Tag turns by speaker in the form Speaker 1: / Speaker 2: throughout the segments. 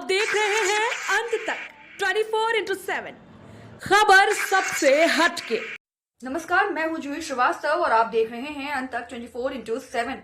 Speaker 1: देख रहे हैं अंत तक 24x7 खबर सबसे हटके।
Speaker 2: नमस्कार, मैं हूं जूही श्रीवास्तव और आप देख रहे हैं अंत तक 24x7।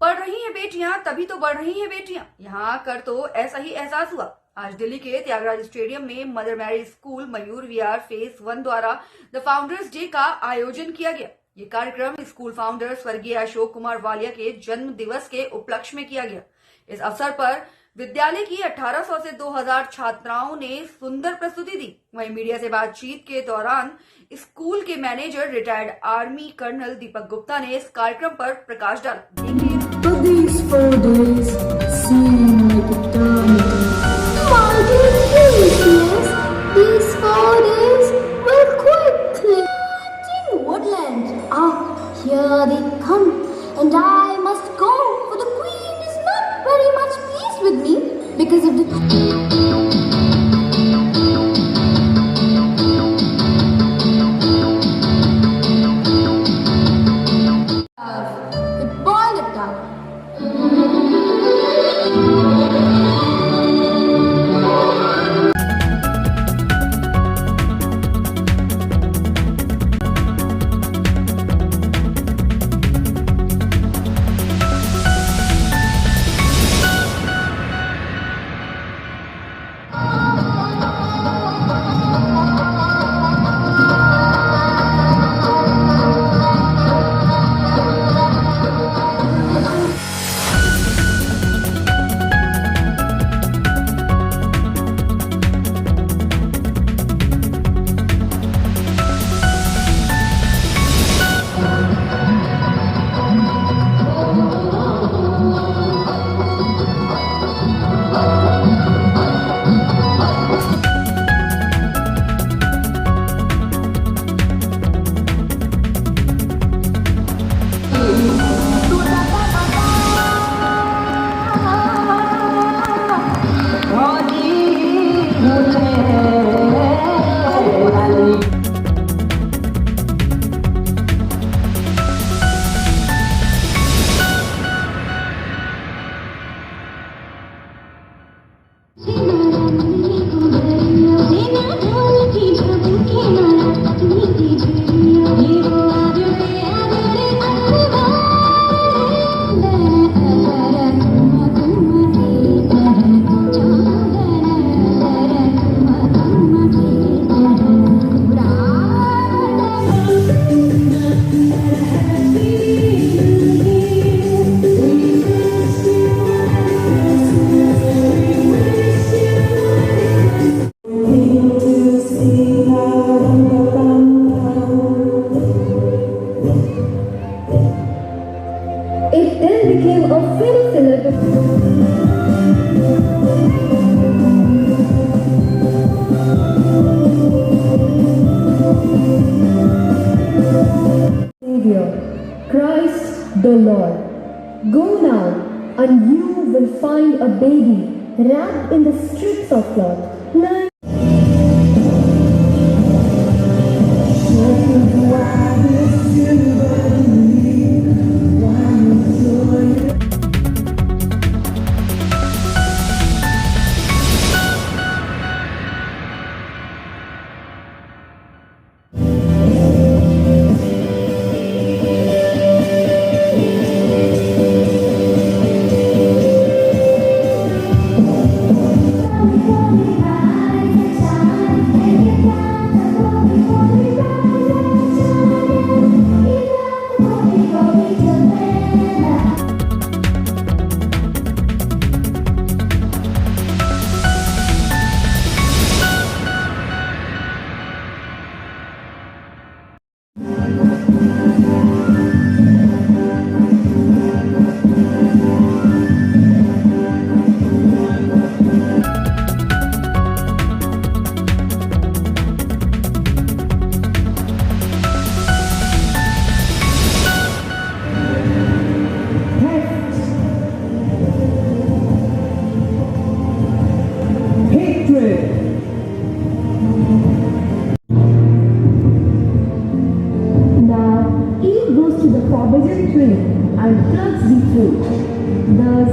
Speaker 2: पढ़ रही हैं बेटियां तभी तो बढ़ रही हैं बेटियां। यहाँ आकर तो ऐसा ही एहसास हुआ। आज दिल्ली के त्यागराज स्टेडियम में mother Mary school Mayur Vihar phase 1 द्वारा द फाउंडर्स डे का आयोजन किया गया। ये कार्यक्रम स्कूल फाउंडर स्वर्गीय अशोक कुमार वालिया के जन्म दिवस के उपलक्ष्य में किया गया। इस अवसर पर विद्यालय की 1800 से 2000 छात्राओं ने सुंदर प्रस्तुति दी। वहीं मीडिया से बातचीत के दौरान स्कूल के manager retired army colonel Deepak Gupta ने इस कार्यक्रम पर प्रकाश डाला।
Speaker 3: But these 4 days seem like eternity. My goodness, these 4 days were quickly. In Woodland. Here they come, and I must go, for the Queen is not very much pleased with me because of the. It boiled it down. It then became a film filler. Savior, Christ the Lord, go now, and you will find a baby wrapped in the strips of cloth. Now forbidden tree and plucks the fruit, thus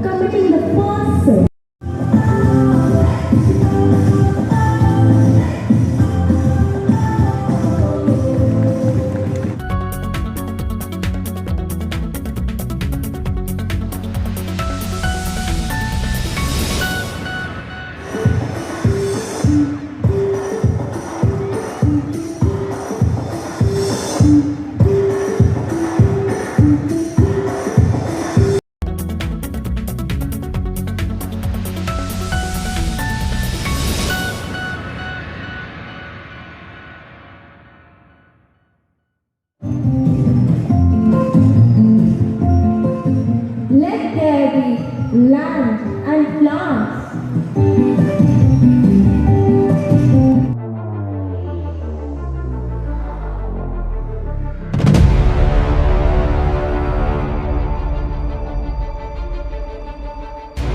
Speaker 3: committing the first sin. land, and plants.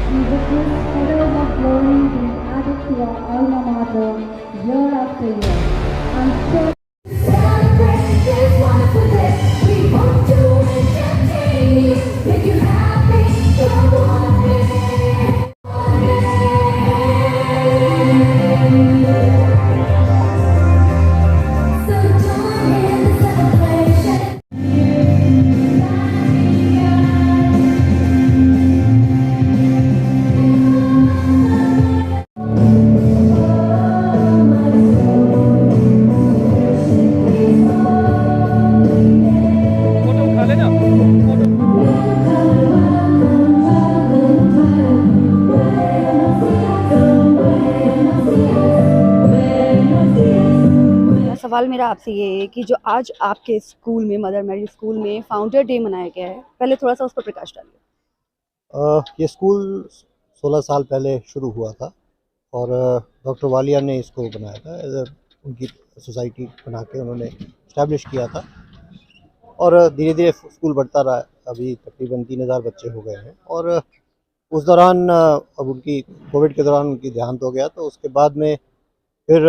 Speaker 3: We witness pillars of glory being added to our alma mater year after year. I'm sure. Celebrate this wonderful day. We want to entertain you, make you happy. Come on, so join in the celebration.
Speaker 4: Photo उठा लेना photo
Speaker 2: सवाल मेरा आपसे ये है कि जो आज आपके स्कूल में मदर मैरी स्कूल में फाउंडर डे मनाया गया है, पहले थोड़ा सा उस पर प्रकाश डालिए।
Speaker 5: ये स्कूल 16 साल पहले शुरू हुआ था और डॉक्टर वालिया ने इसको बनाया था उनकी सोसाइटी बना के उन्होंने इस्टेब्लिश किया था और धीरे धीरे स्कूल बढ़ता रहा। अभी तकरीबन 3000 बच्चे हो गए हैं और उस दौरान अब उनकी कोविड के दौरान उनकी देहांत हो गया, तो उसके बाद में फिर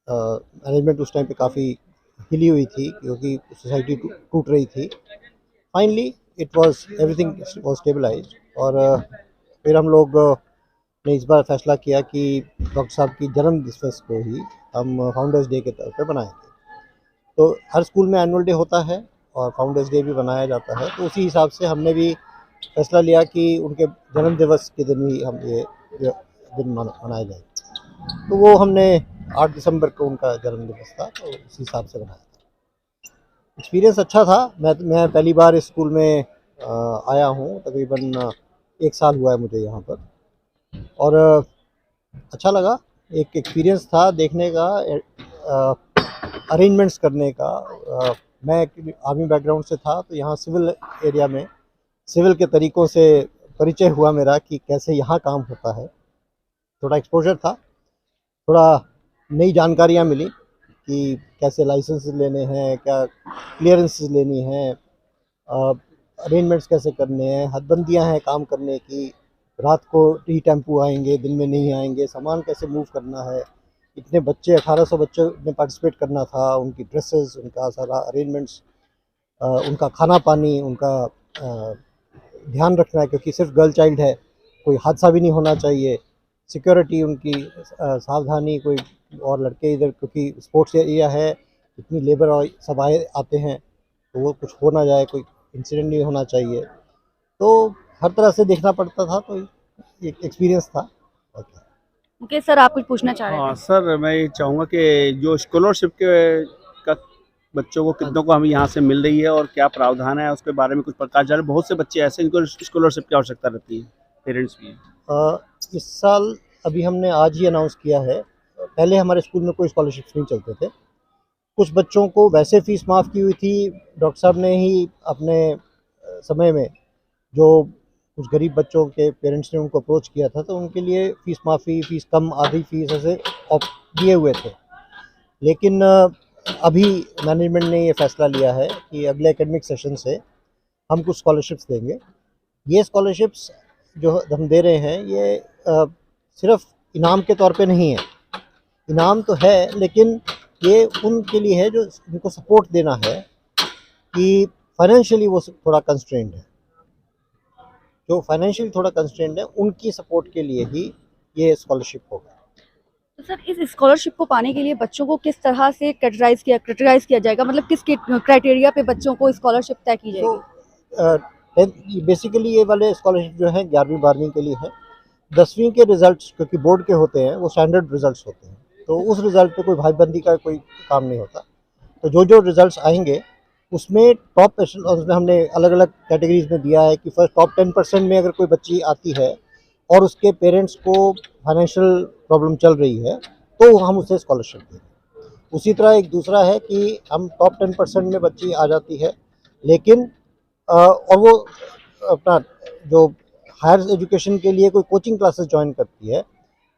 Speaker 5: मैनेजमेंट उस टाइम पे काफ़ी हिली हुई थी क्योंकि सोसाइटी टूट रही थी। Finally it was everything was stabilised और फिर हम लोग ने इस बार फैसला किया कि डॉक्टर साहब की जन्म दिवस को ही हम फाउंडर्स डे के तौर पे बनाएंगे। तो हर स्कूल में एनुअल डे होता है और फाउंडर्स डे भी बनाया जाता है, तो उसी हिसाब से हमने भी फैसला लिया कि उनके जन्म दिवस के दिन ही हम ये दिन मनाया जाए। तो वो हमने 8 दिसंबर को उनका जन्म दिवस था, तो उसी हिसाब से बनाया था। एक्सपीरियंस अच्छा था। मैं पहली बार इस स्कूल में आया हूँ, तकरीबन 1 साल हुआ है मुझे यहाँ पर और अच्छा लगा। एक एक्सपीरियंस था देखने का, अरेंजमेंट्स करने का। मैं आर्मी बैकग्राउंड से था, तो यहाँ सिविल एरिया में सिविल के तरीक़ों से परिचय हुआ मेरा कि कैसे यहाँ काम होता है। थोड़ा एक्सपोजर था, थोड़ा नई जानकारियाँ मिली कि कैसे लाइसेंस लेने हैं, क्या क्लियरेंसेस लेनी हैं, अरेंजमेंट्स कैसे करने हैं, हदबंदियाँ हैं काम करने की, रात को टी टेम्पो आएंगे, दिन में नहीं आएंगे, सामान कैसे मूव करना है। इतने बच्चे 1800 बच्चे ने पार्टिसिपेट करना था, उनकी ड्रेसेस, उनका सारा अरेंजमेंट्स, उनका खाना पानी, उनका ध्यान रखना है क्योंकि सिर्फ गर्ल चाइल्ड है, कोई हादसा भी नहीं होना चाहिए। सिक्योरिटी उनकी सावधानी, कोई और लड़के इधर क्योंकि स्पोर्ट्स एरिया है, इतनी लेबर और सब आते हैं, तो वो कुछ हो ना जाए, कोई इंसिडेंट नहीं होना चाहिए। तो हर तरह से देखना पड़ता था, तो एक एक्सपीरियंस था।
Speaker 2: ओके सर, आप कुछ पूछना चाह रहे
Speaker 4: हाँ
Speaker 2: थे?
Speaker 4: सर, मैं ये चाहूँगा कि जो स्कॉलरशिप के का बच्चों को कितनों को हमें यहाँ से मिल रही है और क्या प्रावधान है उसके बारे में कुछ प्रकाश डालें। बहुत से बच्चे ऐसे जिनको स्कॉलरशिप की आवश्यकता रहती है, पेरेंट्स भी हैं।
Speaker 5: इस साल अभी हमने आज ही अनाउंस किया है। पहले हमारे स्कूल में कोई स्कॉलरशिप्स नहीं चलते थे। कुछ बच्चों को वैसे फ़ीस माफ़ की हुई थी, डॉक्टर साहब ने ही अपने समय में जो कुछ गरीब बच्चों के पेरेंट्स ने उनको अप्रोच किया था, तो उनके लिए फ़ीस माफ़ी, फ़ीस कम, आधी फ़ीस ऐसे दिए हुए थे। लेकिन अभी मैनेजमेंट ने ये फ़ैसला लिया है कि अगले एकेडमिक सेशन से हम कुछ स्कॉलरशिप्स देंगे। ये स्कॉलरशिप्स जो हम दे रहे हैं, ये सिर्फ इनाम के तौर पे नहीं है। इनाम तो है, लेकिन ये उनके लिए है जो उनको सपोर्ट देना है कि फाइनेंशियली वो थोड़ा कंस्ट्रेंड है। जो फाइनेंशियली थोड़ा कंस्ट्रेंड है, उनकी सपोर्ट के लिए ही ये स्कॉलरशिप होगा।
Speaker 2: तो सर, इस स्कॉलरशिप को पाने के लिए बच्चों को किस तरह से कैटेगराइज किया जाएगा, मतलब किस क्राइटेरिया पे बच्चों को स्कॉलरशिप तय की जाएगी?
Speaker 5: बेसिकली ये वाले स्कॉलरशिप जो है 11वीं 12वीं के लिए है। 10वीं के रिजल्ट्स क्योंकि बोर्ड के होते हैं, वो स्टैंडर्ड रिजल्ट्स होते हैं, तो उस रिज़ल्ट पे कोई भाईबंदी का कोई काम नहीं होता। तो जो रिजल्ट्स आएंगे उसमें टॉप उसमें हमने अलग अलग कैटेगरीज में दिया है कि फर्स्ट टॉप 10% में अगर कोई बच्ची आती है और उसके पेरेंट्स को फाइनेंशियल प्रॉब्लम चल रही है, तो हम उसे स्कॉलरशिप देंगे। उसी तरह एक दूसरा है कि हम टॉप 10% में बच्ची आ जाती है, लेकिन और वो अपना जो हायर एजुकेशन के लिए कोई कोचिंग क्लासेस ज्वाइन करती है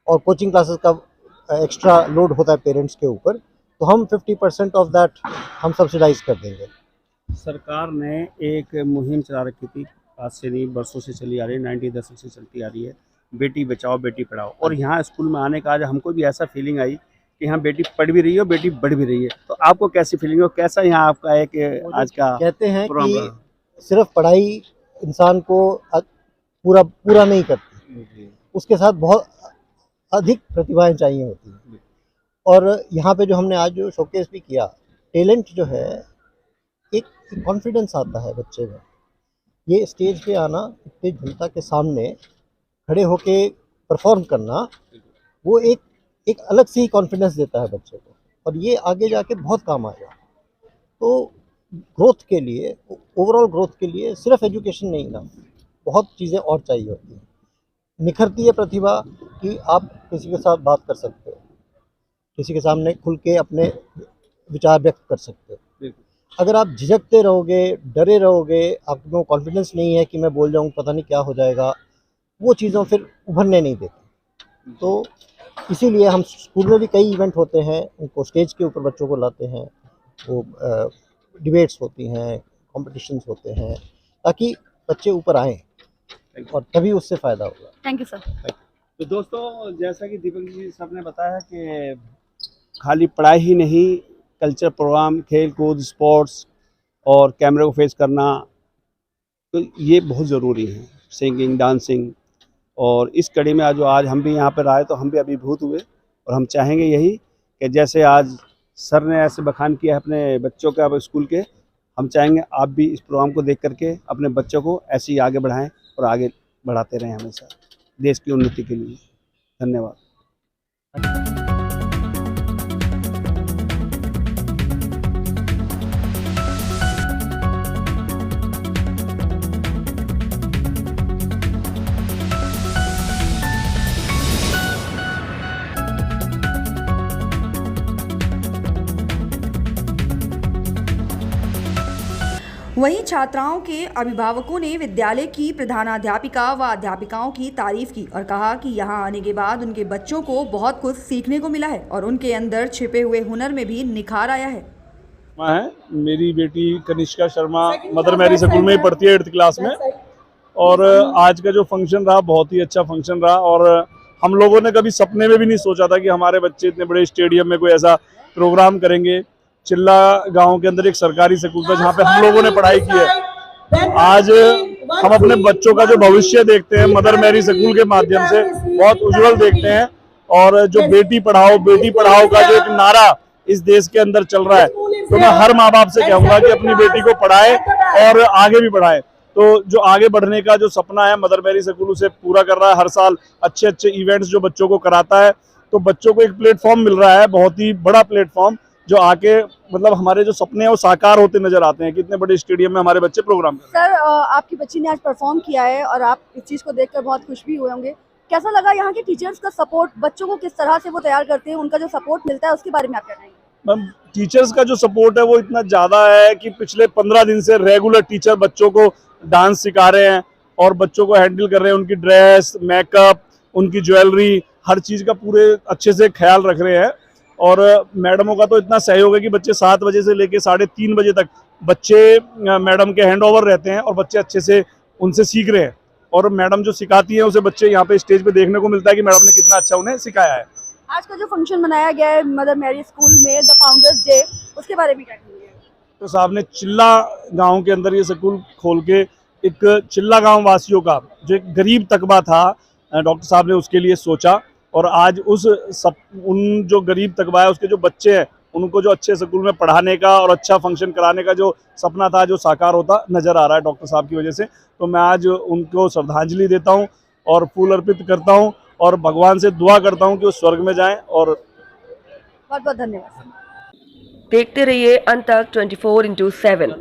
Speaker 5: और कोचिंग क्लासेस का एक्स्ट्रा लोड होता है पेरेंट्स के ऊपर, तो हम 50% ऑफ दैट हम सब्सिडाइज कर देंगे।
Speaker 4: सरकार ने एक मुहिम चला रखी थी, आज से नहीं बरसों से चली आ रही है, 90 दशक से चलती आ रही है, बेटी बचाओ बेटी पढ़ाओ। और यहाँ स्कूल में आने का आज हमको भी ऐसा फीलिंग आई कि यहाँ बेटी पढ़ भी रही है और बेटी बढ़ भी रही है। तो आपको कैसी फीलिंग हो, कैसा यहाँ आपका एक आज का
Speaker 5: कहते हैं
Speaker 4: प्रोग्राम
Speaker 5: कि
Speaker 4: रहा?
Speaker 5: सिर्फ पढ़ाई इंसान को पूरा नहीं करती, उसके साथ बहुत अधिक प्रतिभाएं चाहिए होती हैं। और यहाँ पे जो हमने आज जो शोकेस भी किया, टैलेंट जो है, एक कॉन्फिडेंस आता है बच्चे में। ये स्टेज पे आना, इतनी जनता के सामने खड़े होके परफॉर्म करना, वो एक अलग सी कॉन्फिडेंस देता है बच्चे को, और ये आगे जाके बहुत काम आएगा। तो ग्रोथ के लिए, ओवरऑल ग्रोथ के लिए सिर्फ एजुकेशन नहीं ना, बहुत चीज़ें और चाहिए होती हैं। निखरती है प्रतिभा कि आप किसी के साथ बात कर सकते हो, किसी के सामने खुल के अपने विचार व्यक्त कर सकते हो। अगर आप झिझकते रहोगे, डरे रहोगे, आपको कॉन्फिडेंस नहीं है कि मैं बोल जाऊँ पता नहीं क्या हो जाएगा, वो चीज़ों फिर उभरने नहीं देती। तो इसीलिए हम स्कूल में भी कई इवेंट होते हैं, उनको स्टेज के ऊपर बच्चों को लाते हैं, वो डिबेट्स होती हैं, कॉम्पिटिशन्स होते हैं, ताकि बच्चे ऊपर आएँ और तभी उससे फ़ायदा होगा।
Speaker 2: Thank you sir.
Speaker 4: तो दोस्तों, जैसा कि दीपक जी साहब ने बताया कि खाली पढ़ाई ही नहीं, कल्चर प्रोग्राम, खेल कूद, स्पोर्ट्स और कैमरे को फेस करना, तो ये बहुत ज़रूरी है। सिंगिंग, डांसिंग, और इस कड़ी में आज हम भी यहाँ पर आए तो हम भी अभिभूत हुए। और हम चाहेंगे यही कि जैसे आज सर ने ऐसे बखान किया है अपने बच्चों का, अब स्कूल के, हम चाहेंगे आप भी इस प्रोग्राम को देख करके अपने बच्चों को ऐसे ही आगे बढ़ाएं और आगे बढ़ाते रहें हमेशा देश की उन्नति के लिए। धन्यवाद।
Speaker 2: वहीं छात्राओं के अभिभावकों ने विद्यालय की प्रधानाध्यापिका व अध्यापिकाओं की तारीफ की और कहा कि यहां आने के बाद उनके बच्चों को बहुत कुछ सीखने को मिला है और उनके अंदर छिपे हुए हुनर में भी निखार आया है।
Speaker 6: मेरी बेटी Kanishka Sharma Mother Mary school में ही पढ़ती है 8th क्लास में, और आज का जो फंक्शन रहा बहुत ही अच्छा फंक्शन रहा। और हम लोगों ने कभी सपने में भी नहीं सोचा था कि हमारे बच्चे इतने बड़े स्टेडियम में कोई ऐसा प्रोग्राम करेंगे। चिल्ला गांव के अंदर एक सरकारी स्कूल था जहाँ पे हम लोगों ने पढ़ाई की है। आज हम अपने बच्चों का जो भविष्य देखते हैं मदर मैरी स्कूल के माध्यम से बहुत उज्जवल देखते हैं। और जो बेटी पढ़ाओ का जो एक नारा इस देश के अंदर चल रहा है, तो मैं हर माँ बाप से कहूंगा कि अपनी बेटी को पढ़ाए और आगे भी बढ़ाए। तो जो आगे बढ़ने का जो सपना है मदर मैरी स्कूल उसे पूरा कर रहा है। हर साल अच्छे इवेंट्स जो बच्चों को कराता है, तो बच्चों को एक प्लेटफॉर्म मिल रहा है, बहुत ही बड़ा प्लेटफॉर्म, जो आके मतलब हमारे जो सपने हैं वो साकार होते नजर आते हैं कि इतने बड़े स्टेडियम में हमारे बच्चे प्रोग्राम कर रहे हैं।
Speaker 2: सर, आपकी बच्ची ने आज परफॉर्म किया है और आप इस चीज़ को देखकर बहुत खुश भी हुए होंगे। कैसा लगा यहाँ के टीचर्स का सपोर्ट, बच्चों को किस तरह से वो तैयार करते हैं, उनका जो सपोर्ट मिलता है उसके बारे में आप क्या कहेंगे?
Speaker 6: मैम, टीचर्स का जो सपोर्ट है वो इतना ज़्यादा है कि पिछले 15 दिन से रेगुलर टीचर बच्चों को डांस सिखा रहे हैं और बच्चों को हैंडल कर रहे हैं। उनकी ड्रेस, मेकअप, उनकी ज्वेलरी, हर चीज़ का पूरे अच्छे से ख्याल रख रहे हैं। और मैडमों का तो इतना सहयोग है कि बच्चे 7 बजे से लेके 3:30 बजे तक बच्चे मैडम के हैंड ओवर रहते हैं और बच्चे अच्छे से उनसे सीख रहे हैं। और मैडम जो सिखाती है उसे बच्चे यहाँ पे स्टेज पे देखने को मिलता है कि मैडम ने कितना अच्छा उन्हें सिखाया है।
Speaker 2: आज का जो फंक्शन मनाया गया है मदर मैरी स्कूल में, द फाउंडर्स डे, उसके बारे में क्या कहेंगे?
Speaker 6: तो साहब ने चिल्ला गांव के अंदर ये स्कूल खोल के एक चिल्ला गांव वासियों का जो एक गरीब तबका था, डॉक्टर साहब ने उसके लिए सोचा। और आज उन जो गरीब तबका है उसके जो बच्चे हैं उनको जो अच्छे स्कूल में पढ़ाने का और अच्छा फंक्शन कराने का जो सपना था, जो साकार होता नजर आ रहा है डॉक्टर साहब की वजह से। तो मैं आज उनको श्रद्धांजलि देता हूं और फूल अर्पित करता हूं और भगवान से दुआ करता हूं कि वो स्वर्ग में जाएं। और
Speaker 2: बहुत बहुत धन्यवाद।
Speaker 7: देखते रहिए अंतक 24/7।